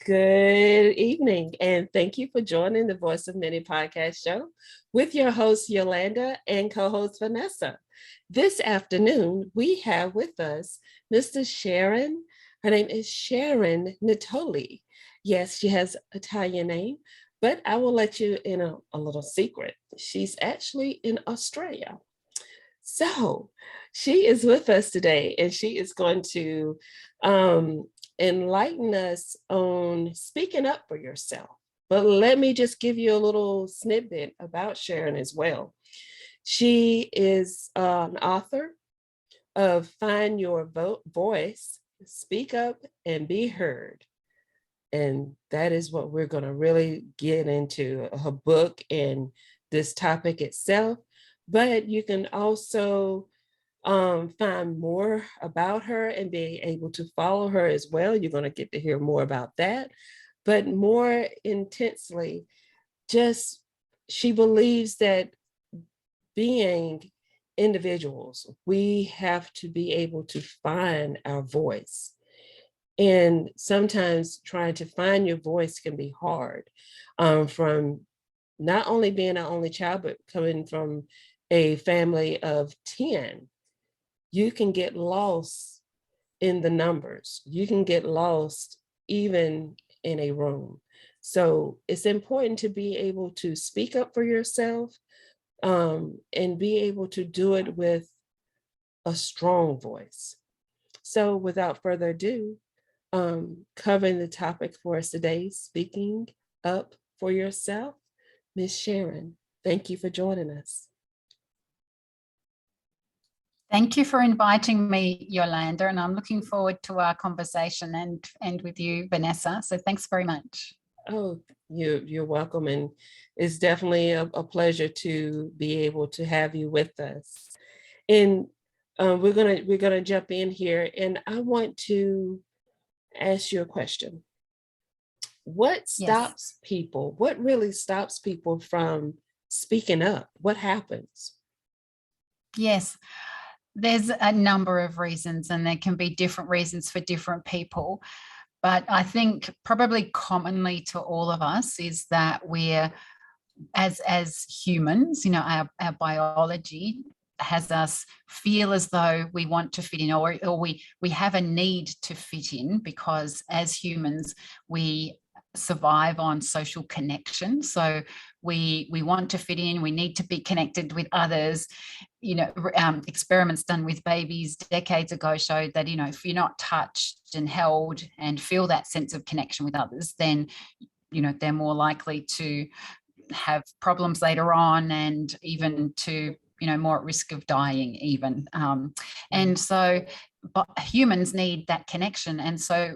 Good evening, and thank you for joining the Voice of Many podcast show with your host, Yolanda, and co-host, Vanessa. This afternoon, we have with us Mr. Sharon. Her name is Sharon Natoli. Yes, she has an Italian name, but I will let you in a little secret. She's actually in Australia. So she is with us today, and she is going to enlighten us on speaking up for yourself. But let me just give you a little snippet about Sharon as well. She is an author of Find Your Voice, Speak Up and Be Heard. And that is what we're going to really get into, her book and this topic itself. But you can also find more about her and be able to follow her as well. You're going to get to hear more about that. But more intensely, just she believes that being individuals, we have to be able to find our voice. And sometimes trying to find your voice can be hard, from not only being our only child, but coming from a family of 10. You can get lost in the numbers. You can get lost even in a room. So it's important to be able to speak up for yourself, and be able to do it with a strong voice. So without further ado, covering the topic for us today, speaking up for yourself, Miss Sharon, thank you for joining us. Thank you for inviting me, Yolanda, and I'm looking forward to our conversation and with you, Vanessa. So thanks very much. Oh, you're welcome, and it's definitely a pleasure to be able to have you with us. And we're gonna jump in here, and I want to ask you a question. What stops people? What really stops people from speaking up? What happens? Yes. There's a number of reasons, and there can be different reasons for different people. But I think probably commonly to all of us is that we're, as humans, our biology has us feel as though we want to fit in, or we have a need to fit in, because as humans, we survive on social connection. So we want to fit in, we need to be connected with others. Experiments done with babies decades ago showed that, if you're not touched and held and feel that sense of connection with others, then, they're more likely to have problems later on, and even to, more at risk of dying even. And so, but humans need that connection. And so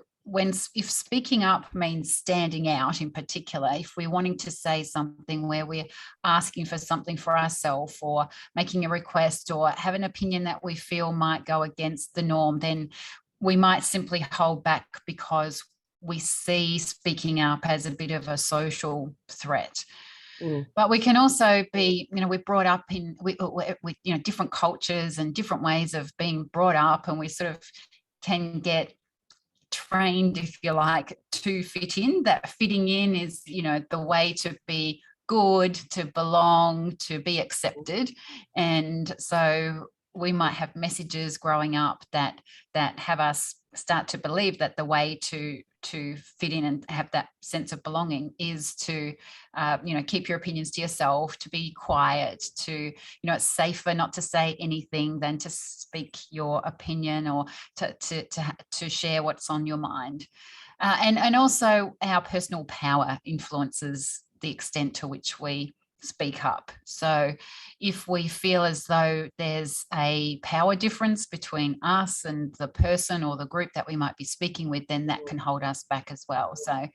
if speaking up means standing out in particular, if we're wanting to say something where we're asking for something for ourselves, or making a request, or have an opinion that we feel might go against the norm, then we might simply hold back because we see speaking up as a bit of a social threat. But we can also be, we're brought up with different cultures and different ways of being brought up, and we sort of can get trained, if you like, to fit in. That fitting in is, the way to be good, to belong, to be accepted. And so we might have messages growing up that have us start to believe that the way to fit in and have that sense of belonging is to keep your opinions to yourself, to be quiet, to it's safer not to say anything than to speak your opinion, or to share what's on your mind. And also our personal power influences the extent to which we speak up. So if we feel as though there's a power difference between us and the person or the group that we might be speaking with, then that can hold us back as well. So,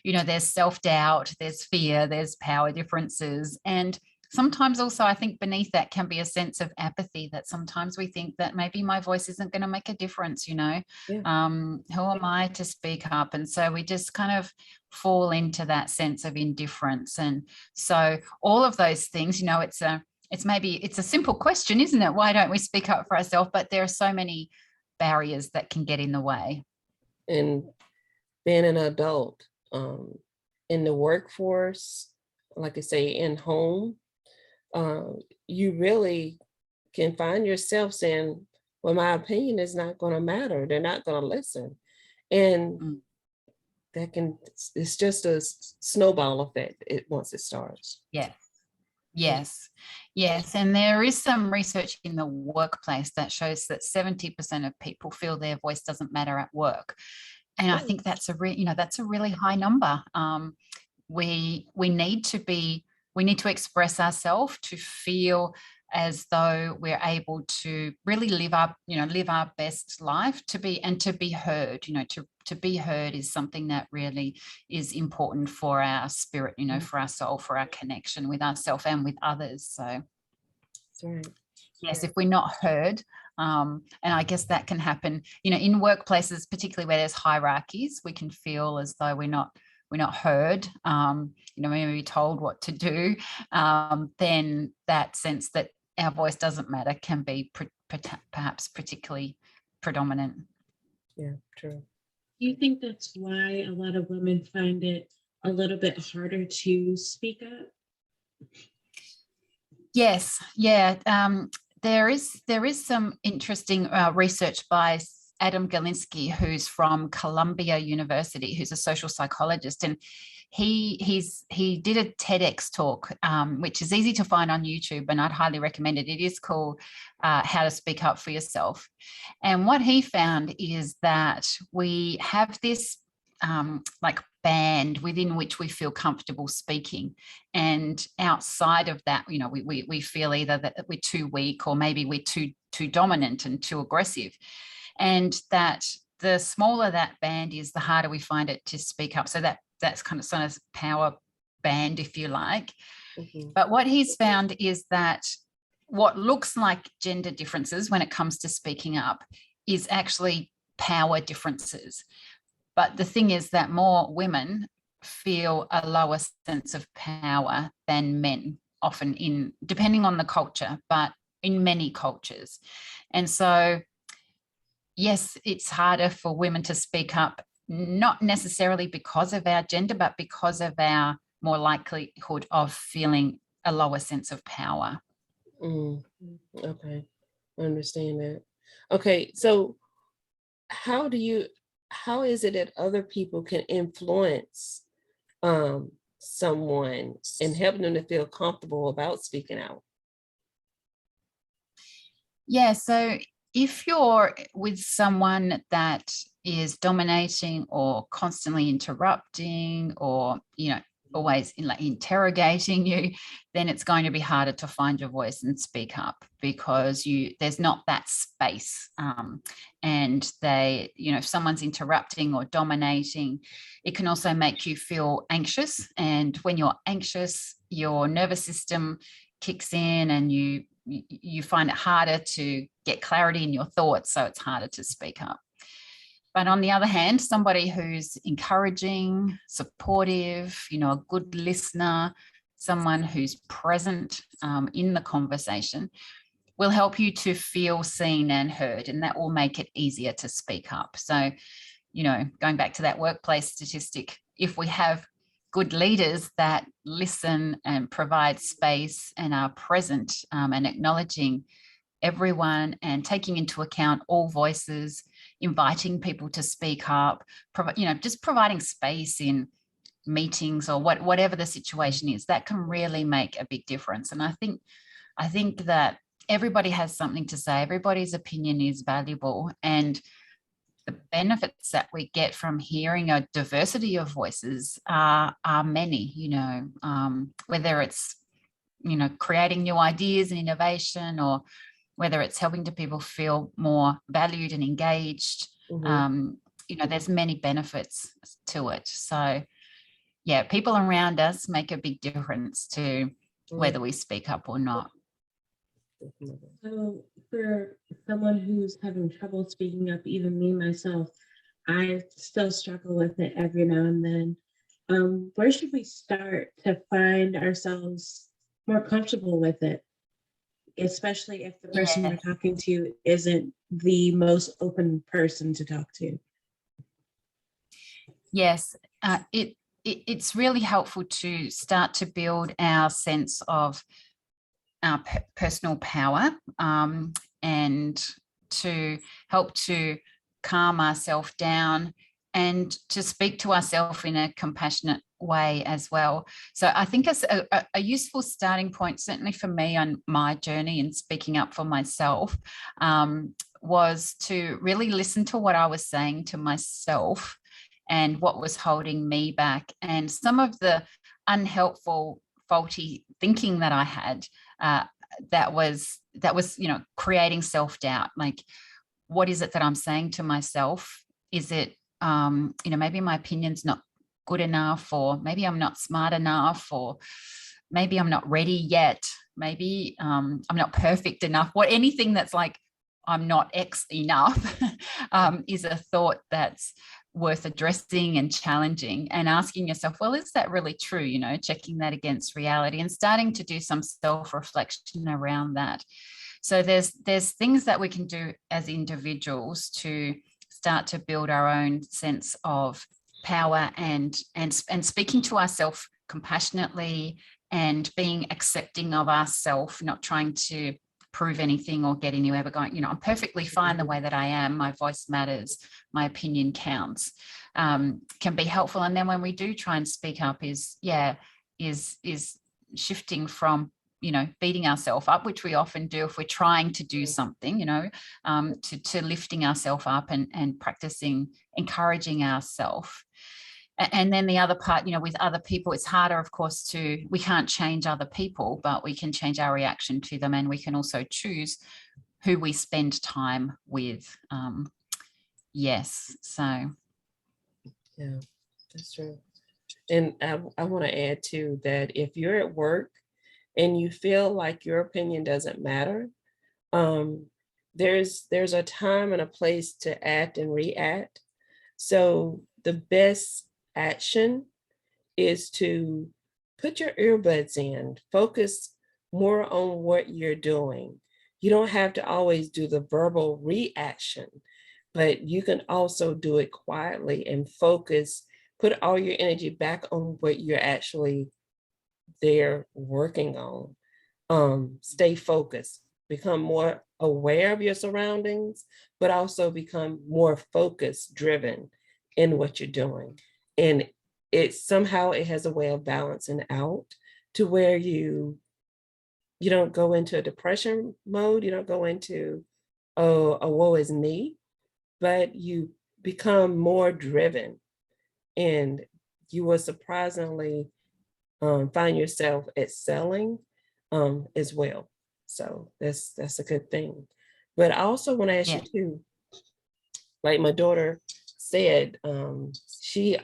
there's self-doubt, there's fear, there's power differences. And sometimes also, I think beneath that can be a sense of apathy, that sometimes we think that maybe my voice isn't going to make a difference, who am I to speak up? And so we just kind of fall into that sense of indifference. And so all of those things, it's a simple question, isn't it? Why don't we speak up for ourselves? But there are so many barriers that can get in the way. And being an adult, in the workforce, like I say, in home, you really can find yourself saying, well, my opinion is not going to matter. They're not going to listen. And Mm. it's just a snowball effect once it starts. Yeah. Yes. And there is some research in the workplace that shows that 70% of people feel their voice doesn't matter at work. And I think that's that's a really high number. We need to express ourselves to feel as though we're able to really live our best life, to be heard. To be heard is something that really is important for our spirit, for our soul, for our connection with ourselves and with others. So That's right. yes, if we're not heard, and I guess that can happen, in workplaces, particularly where there's hierarchies, we can feel as though we're not heard, maybe told what to do, then that sense that our voice doesn't matter can be perhaps particularly predominant. Yeah, true. Do you think that's why a lot of women find it a little bit harder to speak up? Yes, yeah. There is some interesting research by Adam Galinsky, who's from Columbia University, who's a social psychologist, and he did a TEDx talk, which is easy to find on YouTube, and I'd highly recommend it. It is called How to Speak Up for Yourself. And what he found is that we have this band within which we feel comfortable speaking, and outside of that, we feel either that we're too weak, or maybe we're too dominant and too aggressive, and that the smaller that band is, the harder we find it to speak up. So that's kind of power band, if you like. Mm-hmm. But what he's found is that what looks like gender differences when it comes to speaking up is actually power differences. But the thing is that more women feel a lower sense of power than men, often depending on the culture, but in many cultures. And so, yes, it's harder for women to speak up, not necessarily because of our gender, but because of our more likelihood of feeling a lower sense of power. Okay, I understand that. Okay, so how is it that other people can influence someone and help them to feel comfortable about speaking out? Yeah, so if you're with someone that is dominating or constantly interrupting, or always interrogating you, then it's going to be harder to find your voice and speak up, because there's not that space. And if someone's interrupting or dominating, it can also make you feel anxious. And when you're anxious, your nervous system kicks in, and you find it harder to get clarity in your thoughts, so it's harder to speak up. But on the other hand, somebody who's encouraging, supportive, a good listener, someone who's present in the conversation, will help you to feel seen and heard, and that will make it easier to speak up. So, going back to that workplace statistic, if we have good leaders that listen and provide space and are present and acknowledging everyone and taking into account all voices, inviting people to speak up, just providing space in meetings or whatever the situation is, that can really make a big difference. And I think that everybody has something to say. Everybody's opinion is valuable, and the benefits that we get from hearing a diversity of voices are many, whether it's, creating new ideas and innovation, or whether it's helping to people feel more valued and engaged. Mm-hmm. There's many benefits to it. So yeah, people around us make a big difference to whether we speak up or not. So for someone who's having trouble speaking up, even me myself, I still struggle with it every now and then. Where should we start to find ourselves more comfortable with it, especially if the person we're talking to isn't the most open person to talk to? Yes, it's really helpful to start to build our sense of our personal power, and to help to calm ourselves down and to speak to ourselves in a compassionate way as well. So I think it's a useful starting point, certainly for me on my journey in speaking up for myself, was to really listen to what I was saying to myself and what was holding me back, and some of the unhelpful, faulty thinking that I had, that was creating self-doubt. Like, what is it that I'm saying to myself? Is it maybe my opinion's not good enough, or maybe I'm not smart enough, or maybe I'm not ready yet, maybe I'm not perfect enough. Anything that's like I'm not X enough is a thought that's worth addressing and challenging, and asking yourself, well, is that really true? Checking that against reality and starting to do some self-reflection around that. So there's things that we can do as individuals to start to build our own sense of power, and speaking to ourselves compassionately, and being accepting of ourselves, not trying to prove anything or get anywhere, but going, I'm perfectly fine the way that I am. My voice matters. My opinion counts. Can be helpful. And then when we do try and speak up, is shifting from beating ourselves up, which we often do if we're trying to do something, to lifting ourselves up and practicing encouraging ourselves. And then the other part, with other people, it's harder, of course, we can't change other people, but we can change our reaction to them, and we can also choose who we spend time with. Yes, so. Yeah, that's true. And I want to add too that if you're at work and you feel like your opinion doesn't matter, there's a time and a place to act and react. So the best action is to put your earbuds in, focus more on what you're doing. You don't have to always do the verbal reaction, but you can also do it quietly and focus, put all your energy back on what you're actually there working on. Stay focused, become more aware of your surroundings, but also become more focus driven in what you're doing. And it has a way of balancing out to where you don't go into a depression mode, you don't go into a woe is me, but you become more driven, and you will surprisingly find yourself excelling as well. So that's a good thing. But I also want to ask you too, like my daughter said, she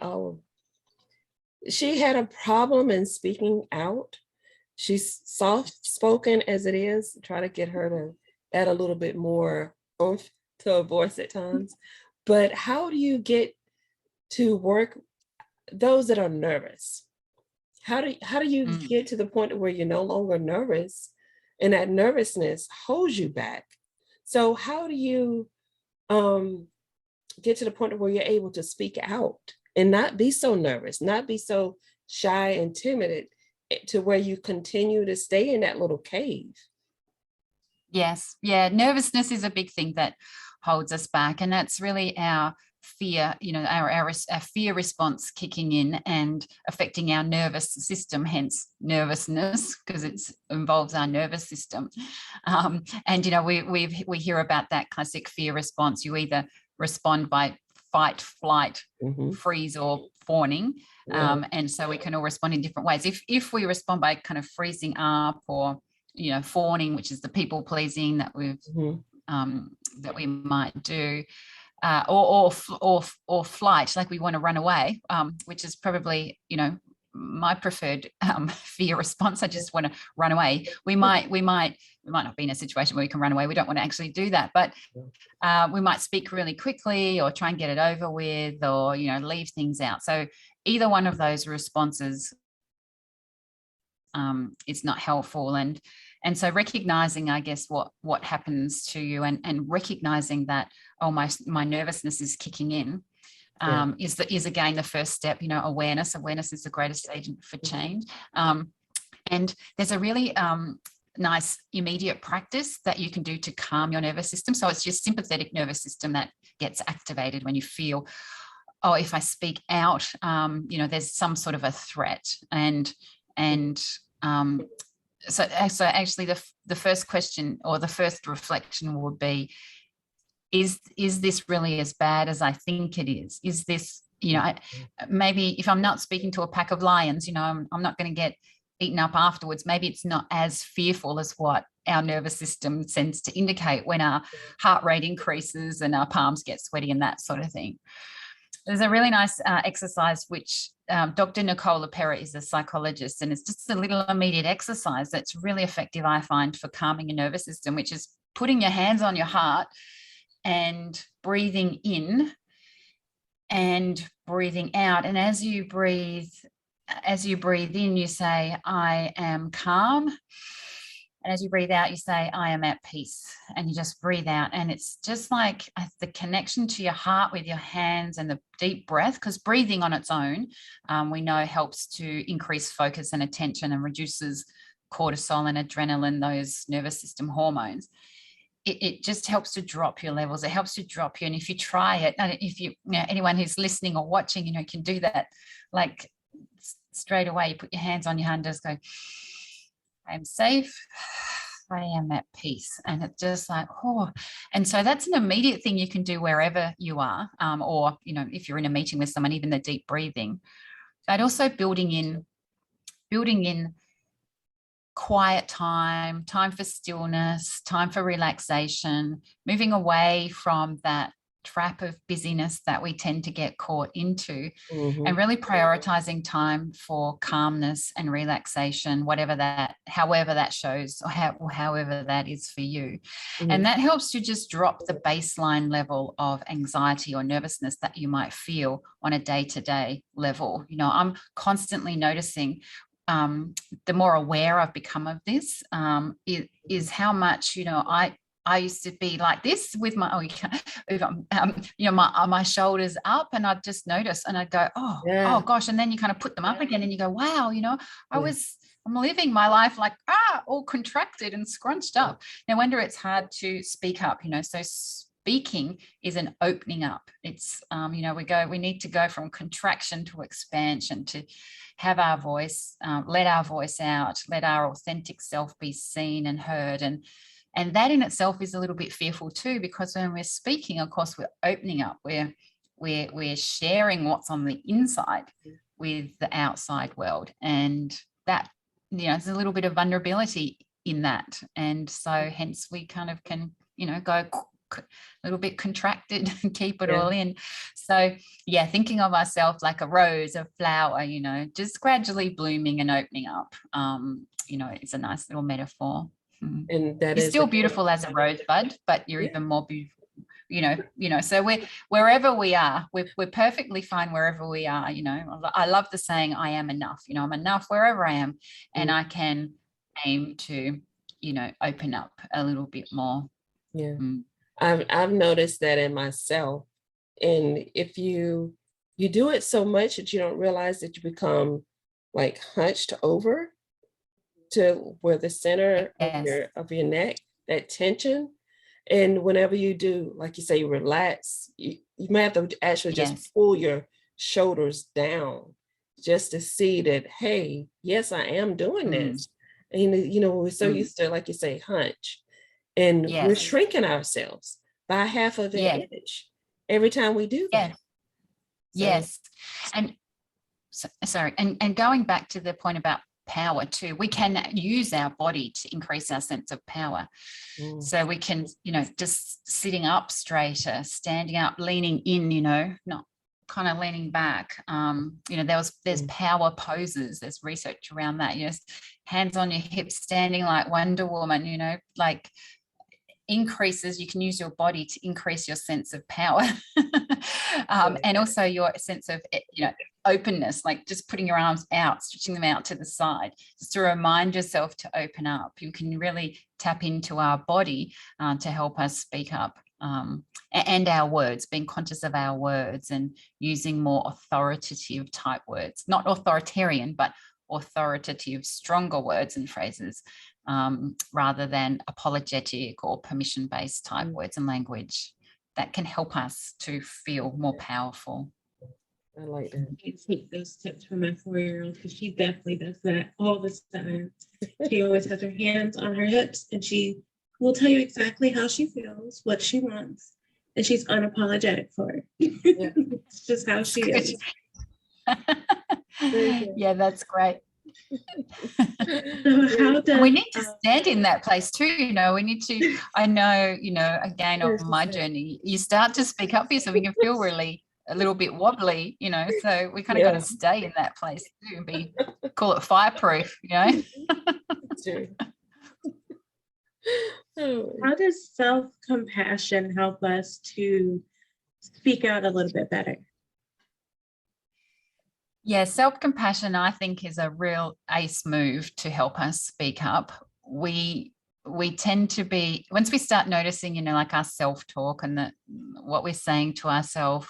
had a problem in speaking out. She's soft-spoken as it is. Try to get her to add a little bit more oomph to her voice at times. But how do you get to work those that are nervous? How do you get to the point where you're no longer nervous, and that nervousness holds you back? So how do you get to the point where you're able to speak out and not be so nervous, not be so shy and timid, to where you continue to stay in that little cave? Yes. Yeah. Nervousness is a big thing that holds us back. And that's really our fear, our fear response kicking in and affecting our nervous system, hence nervousness, because it involves our nervous system. And, we hear about that classic fear response. You either respond by fight, flight, freeze, or fawning. And so we can all respond in different ways. If we respond by kind of freezing up, or fawning, which is the people pleasing that that we might do, or flight, like we want to run away, which is probably my preferred fear response. I just want to run away. We might not be in a situation where we can run away. We don't want to actually do that, but we might speak really quickly, or try and get it over with, or leave things out. So either one of those responses is not helpful. And so recognizing, I guess, what happens to you, and recognizing that, oh, my nervousness is kicking in. is again the first step. Awareness is the greatest agent for change. And there's a really nice immediate practice that you can do to calm your nervous system. So it's your sympathetic nervous system that gets activated when you feel, oh, if I speak out, there's some sort of a threat. So actually the first question or the first reflection would be, is this really as bad as I think it is? Is this, maybe if I'm not speaking to a pack of lions, I'm not going to get eaten up afterwards. Maybe it's not as fearful as what our nervous system tends to indicate when our heart rate increases and our palms get sweaty and that sort of thing. There's a really nice exercise which Dr. Nicola Pera is a psychologist, and it's just a little immediate exercise that's really effective, I find, for calming your nervous system, which is putting your hands on your heart and breathing in and breathing out. And as you breathe in, you say, I am calm. And as you breathe out, you say, I am at peace. And you just breathe out. And it's just like the connection to your heart with your hands and the deep breath, because breathing on its own, we know helps to increase focus and attention and reduces cortisol and adrenaline, those nervous system hormones. It just helps to drop your levels. It helps to drop you. And if you try it, and if anyone who's listening or watching, can do that, like straight away, you put your hands on your heart and just go, I am safe, I am at peace. And it's just like, oh. And so that's an immediate thing you can do wherever you are, or, if you're in a meeting with someone, even the deep breathing. But also building in quiet time for stillness, time for relaxation, moving away from that trap of busyness that we tend to get caught into, and really prioritizing time for calmness and relaxation, however that shows, or however that is for you. And that helps to just drop the baseline level of anxiety or nervousness that you might feel on a day-to-day level. I'm constantly noticing, the more aware I've become of this, is how much, I used to be like this with my, my shoulders up, and I'd just notice, and I'd go, oh gosh. And then you kind of put them up again and you go, wow, I'm living my life like, all contracted and scrunched up. No wonder it's hard to speak up, so speaking is an opening up. It's, we need to go from contraction to expansion, to have our voice, let our voice out, let our authentic self be seen and heard. And that in itself is a little bit fearful too, because when we're speaking, of course, we're opening up, we're sharing what's on the inside with the outside world. And that, there's a little bit of vulnerability in that. And so hence we kind of can, go a little bit contracted and keep it all in. So thinking of ourselves like a rose, a flower, just gradually blooming and opening up, it's a nice little metaphor. And that you're still beautiful as a rosebud, but you're even more beautiful, so wherever we are, we're perfectly fine wherever we are. I love the saying, I am enough. I'm enough wherever I am, and I can aim to open up a little bit more. I've noticed that in myself, and if you do it so much that you don't realize that you become like hunched over to where the center of your neck, that tension. And whenever you do, like you say, relax, you may have to actually just pull your shoulders down just to see that, hey, yes, I am doing this. And, we're so used to, like you say, hunch. And we're shrinking ourselves by half of an inch every time we do that. And sorry, and going back to the point about power too, we can use our body to increase our sense of power. So we can, just sitting up straighter, standing up, leaning in, not kind of leaning back. There's power poses, there's research around that. Hands on your hips, standing like Wonder Woman, like increases, you can use your body to increase your sense of power. And also your sense of, openness, like just putting your arms out, stretching them out to the side, just to remind yourself to open up. You can really tap into our body to help us speak up. and our words, being conscious of our words and using more authoritative type words, not authoritarian, but authoritative, stronger words and phrases, rather than apologetic or permission-based type words and language. That can help us to feel more powerful. I like that. I take those tips from my 4-year-old because she definitely does that all the time. She always has her hands on her hips and she will tell you exactly how she feels, what she wants, and she's unapologetic for it. Yeah. It's just how she is. Yeah, that's great. So how does, we need to stand in that place too. You know, we need to, I know, you know, again, on my journey, you start to speak up for yourself, you can feel really a little bit wobbly, you know, so we kind of got to stay in that place too and be, call it fireproof, you know. True. How does self-compassion help us to speak out a little bit better? Yeah, self-compassion, I think, is a real ace move to help us speak up. We tend to be, once we start noticing, you know, like our self-talk and what we're saying to ourselves,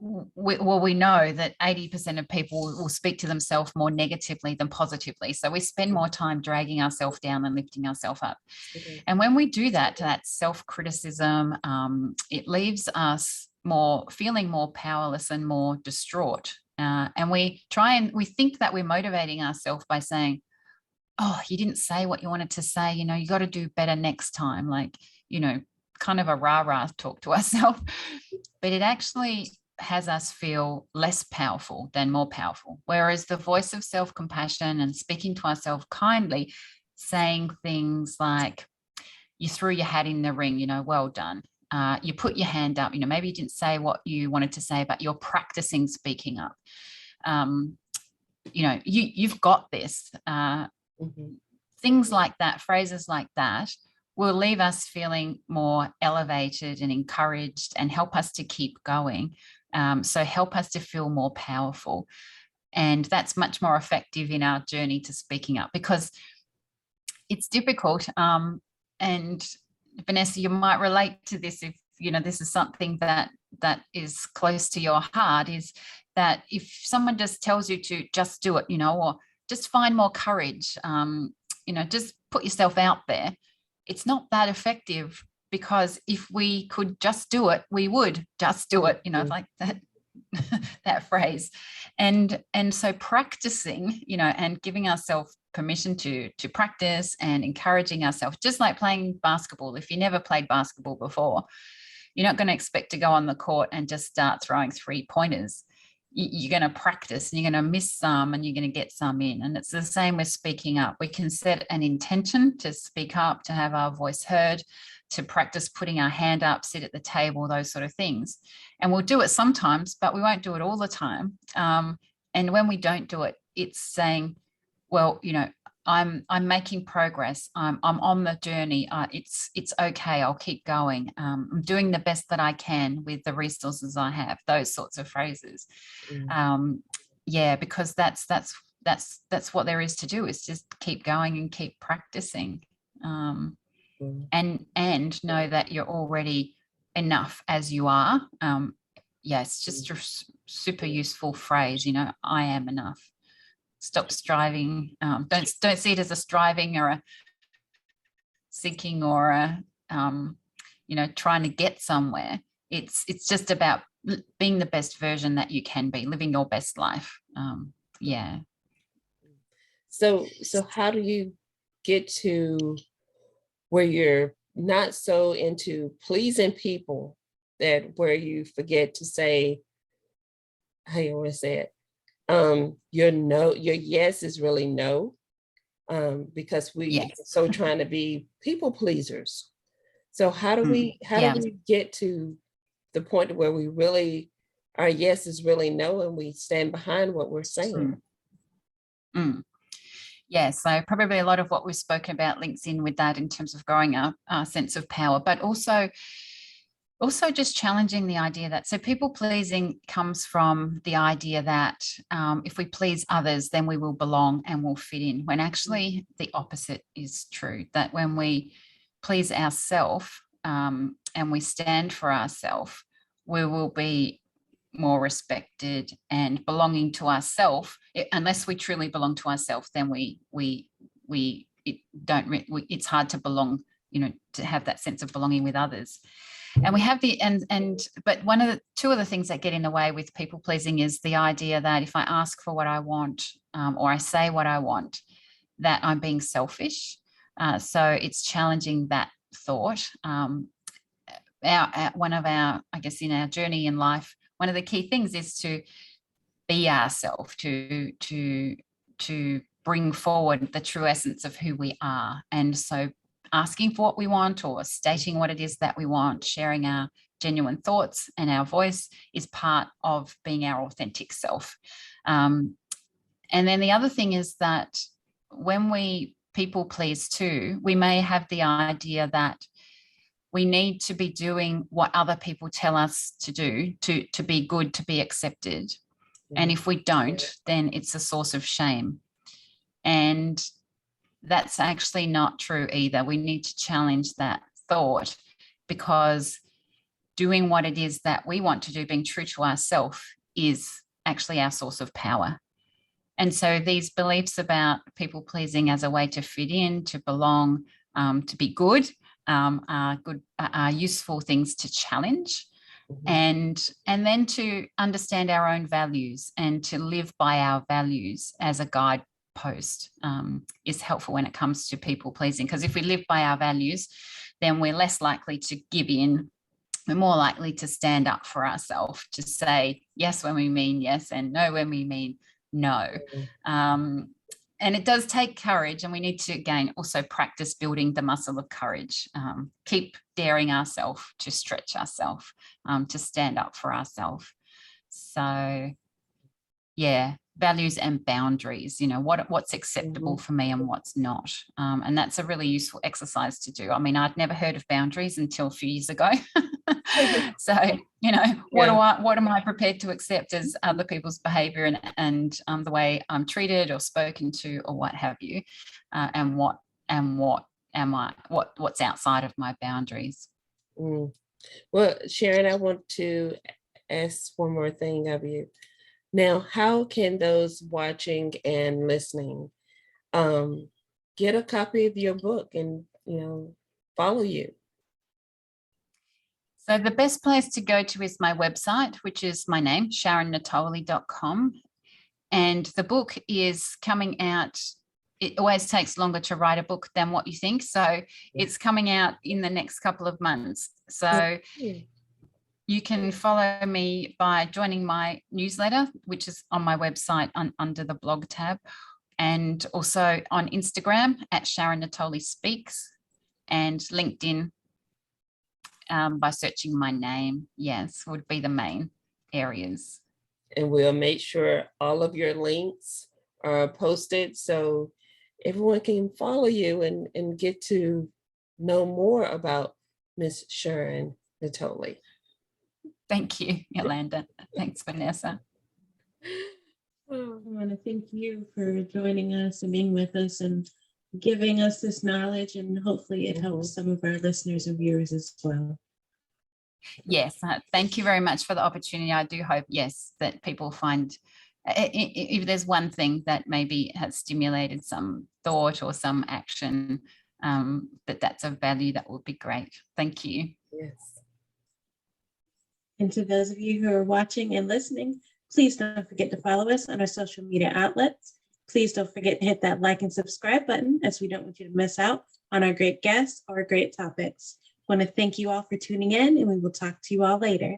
we know that 80% of people will speak to themselves more negatively than positively. So we spend more time dragging ourselves down than lifting ourselves up. And when we do that, to that self-criticism, it leaves us feeling more powerless and more distraught. And we think that we're motivating ourselves by saying, oh, you didn't say what you wanted to say, you know, you got to do better next time. Like, you know, kind of a rah-rah talk to ourselves. But it actually has us feel less powerful than more powerful. Whereas the voice of self-compassion and speaking to ourselves kindly, saying things like, you threw your hat in the ring, you know, well done. You put your hand up, you know, maybe you didn't say what you wanted to say, but you're practicing speaking up. You know, you've got this. Things like that, phrases like that, will leave us feeling more elevated and encouraged and help us to keep going. So help us to feel more powerful. And that's much more effective in our journey to speaking up, because it's difficult. And Vanessa, you might relate to this if, you know, this is something that is close to your heart, is that if someone just tells you to just do it, you know, or just find more courage, you know, just put yourself out there, it's not that effective, because if we could just do it, we would just do it, you know, like that that phrase. And so practicing, you know, and giving ourselves permission to practice and encouraging ourselves, just like playing basketball. If you never played basketball before, you're not going to expect to go on the court and just start throwing 3-pointers. You're going to practice and you're going to miss some and you're going to get some in. And it's the same with speaking up. We can set an intention to speak up, to have our voice heard, to practice putting our hand up, sit at the table, those sort of things. And we'll do it sometimes, but we won't do it all the time. And when we don't do it, it's saying, well, you know, I'm making progress. I'm on the journey. It's okay. I'll keep going. I'm doing the best that I can with the resources I have. Those sorts of phrases. Yeah, because that's what there is to do. Is just keep going and keep practicing, and know that you're already enough as you are. Yeah, it's just a super useful phrase. You know, I am enough. Stop striving. Don't see it as a striving or a seeking or a you know, trying to get somewhere. It's just about being the best version that you can be, living your best life. Yeah. So how do you get to where you're not so into pleasing people that where you forget to say, how you want to say it? Your no, your yes is really no, because we so trying to be people pleasers. So how do we get to the point where we really, our yes is really no, and we stand behind what we're saying? Yeah, so probably a lot of what we've spoken about links in with that in terms of growing our sense of power, but also just challenging the idea that, so people pleasing comes from the idea that if we please others, then we will belong and will fit in, when actually the opposite is true, that when we please ourselves, and we stand for ourselves, we will be more respected and belonging to ourselves. Unless we truly belong to ourselves, then it's hard to belong, to have that sense of belonging with others. And we have but two of the things that get in the way with people pleasing is the idea that if I ask for what I want, or I say what I want, that I'm being selfish. So it's challenging that thought. One of our, I guess, in our journey in life, one of the key things is to be ourselves, to bring forward the true essence of who we are. And so asking for what we want, or stating what it is that we want, sharing our genuine thoughts and our voice, is part of being our authentic self. And then the other thing is that when we people please too, we may have the idea that we need to be doing what other people tell us to do to be good, to be accepted. And if we don't, then it's a source of shame. And that's actually not true either. We need to challenge that thought, because doing what it is that we want to do, being true to ourselves, is actually our source of power. And so these beliefs about people pleasing as a way to fit in, to belong, to be good, are useful things to challenge. And then to understand our own values and to live by our values as a guidepost is helpful when it comes to people pleasing. Because if we live by our values, then we're less likely to give in. We're more likely to stand up for ourselves, to say yes when we mean yes and no when we mean no. And it does take courage, and we need to, again, also practice building the muscle of courage. Keep daring ourselves to stretch ourselves, to stand up for ourselves. So, yeah, values and boundaries, what's acceptable for me and what's not. And that's a really useful exercise to do. I mean, I'd never heard of boundaries until a few years ago. So, what am I prepared to accept as other people's behavior and the way I'm treated or spoken to or what have you, and what am I, what's outside of my boundaries. Well, Sharon, I want to ask one more thing of you. Now, how can those watching and listening get a copy of your book and, follow you? So the best place to go to is my website, which is my name, sharonnatoli.com. And the book is coming out. It always takes longer to write a book than what you think. So it's coming out in the next couple of months. So you can follow me by joining my newsletter, which is on my website under the blog tab, and also on Instagram at Sharon Natoli Speaks, and LinkedIn by searching my name. Yes, would be the main areas. And we'll make sure all of your links are posted so everyone can follow you and get to know more about Miss Sharon Natoli. Thank you, Yolanda. Thanks, Vanessa. I want to thank you for joining us and being with us and giving us this knowledge, and hopefully it helps some of our listeners and viewers as well. Yes, thank you very much for the opportunity. I do hope, yes, that people find, if there's one thing that maybe has stimulated some thought or some action, that's a value, that would be great. Thank you. Yes. And to those of you who are watching and listening, please don't forget to follow us on our social media outlets. Please don't forget to hit that like and subscribe button, as we don't want you to miss out on our great guests or great topics. I want to thank you all for tuning in, and we will talk to you all later.